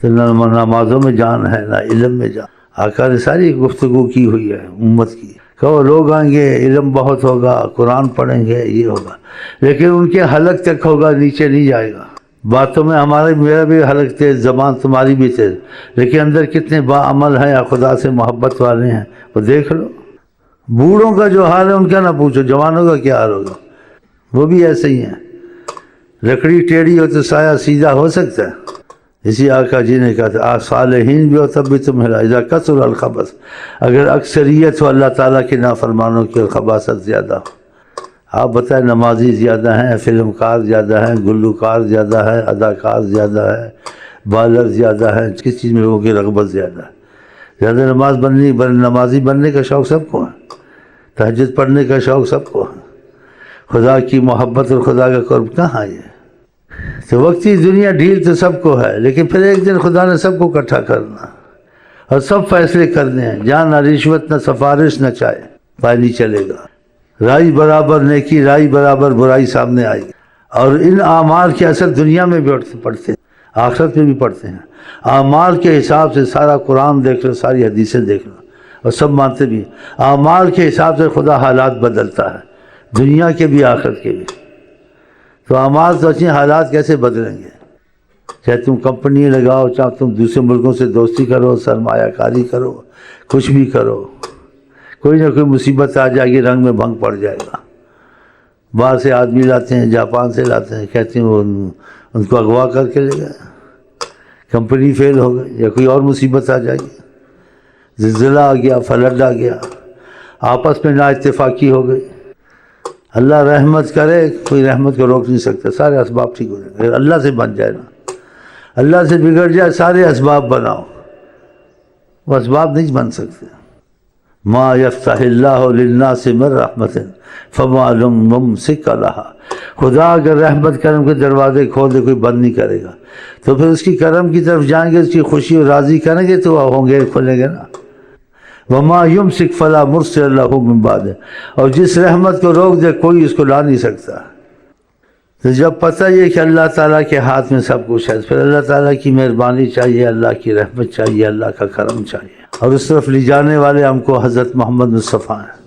تو نہ نمازوں میں جان ہے نہ علم میں جان۔ آقا نے ساری گفتگو کی ہوئی ہے امت کی، کہو لوگ آئیں گے، علم بہت ہوگا، قرآن پڑھیں گے، یہ ہوگا، لیکن ان کے حلق تک ہوگا، نیچے نہیں جائے گا۔ باتوں میں میرا بھی حلق تیز، زبان تمہاری بھی تیز، لیکن اندر کتنے باعمل ہیں یا خدا سے محبت والے ہیں وہ دیکھ لو۔ بوڑھوں کا جو حال ہے ان کا نہ پوچھو، جوانوں کا کیا حال ہوگا، وہ بھی ایسے ہی ہیں۔ لکڑی ٹیڑھی ہو تو سایہ سیدھا ہو سکتا ہے؟ اسی آقا جی نے کہا تھا صالحین بھی ہو تب بھی تم ہلا اذا کثر الخبث، اگر اکثریت ہو اللہ تعالیٰ کے نافرمانوں کی اور خباثت زیادہ ہو۔ آپ بتائیں، نمازی زیادہ ہیں، فلم کار زیادہ ہیں، گلوکار زیادہ ہے، اداکار زیادہ ہے، بالر زیادہ ہے، کس چیز میں لوگوں کی رغبت زیادہ ہے؟ زیادہ نمازی بننے کا شوق سب کو ہے، تہجد پڑھنے کا شوق سب کو ہے، خدا کی محبت اور خدا کا قرب کہاں ہے؟ تو وقتی دنیا ڈھیل تو سب کو ہے، لیکن پھر ایک دن خدا نے سب کو اکٹھا کرنا اور سب فیصلے کرنے ہیں، جہاں نہ رشوت نہ سفارش نہ چاہے پائے نہیں چلے گا، رائی برابر نیکی رائی برابر برائی سامنے آئے گی۔ اور ان اعمال کے اثر دنیا میں بھی پڑتے ہیں، آخرت میں بھی پڑتے ہیں۔ اعمال کے حساب سے سارا قرآن دیکھ لو، ساری حدیثیں دیکھ لو، اور سب مانتے بھی اعمال کے حساب سے خدا حالات بدلتا ہے، دنیا کے بھی آخرت کے بھی۔ تو اعمال تو اچھے، حالات کیسے بدلیں گے؟ چاہے تم کمپنی لگاؤ، چاہے تم دوسرے ملکوں سے دوستی کرو، سرمایہ کاری کرو، کچھ بھی کرو، کوئی نہ کوئی مصیبت آ جائے گی، رنگ میں بھنگ پڑ جائے گا۔ باہر سے آدمی لاتے ہیں، جاپان سے لاتے ہیں، کہتے ہیں وہ ان کو اغوا کر کے لے گئے، کمپنی فیل ہو گئی یا کوئی اور مصیبت آ جائے گی، زلزلہ آ گیا، فلڈ آ گیا، آپس میں نا اتفاقی ہو گئی۔ اللہ رحمت کرے، کوئی رحمت کو روک نہیں سکتا، سارے اسباب ٹھیک ہو جائیں گے۔ اللہ سے بن جائے نا، اللہ سے بگڑ جائے، سارے اسباب بناؤ، وہ اسباب نہیں بن سکتے۔ ما یفتح اللہ للناس من رحمت فما ممسک لہا، خدا اگر رحمت کرم کے دروازے کھول دے، کوئی بند نہیں کرے گا، تو پھر اس کی کرم کی طرف جائیں گے، اس کی خوشی اور راضی کریں گے تو ہوں گے، کھلیں گے نا۔ وما یمسک فلا مرسل لہ من بعدہ، اور جس رحمت کو روک دے کوئی اس کو لا نہیں سکتا۔ تو جب پتہ یہ کہ اللہ تعالیٰ کے ہاتھ میں سب کچھ ہے، پھر اللہ تعالیٰ کی مہربانی چاہیے، اللہ کی رحمت چاہیے، اللہ کا کرم چاہیے، اور اس طرف لے جانے والے ہم کو حضرت محمد مصطفیٰ ہیں۔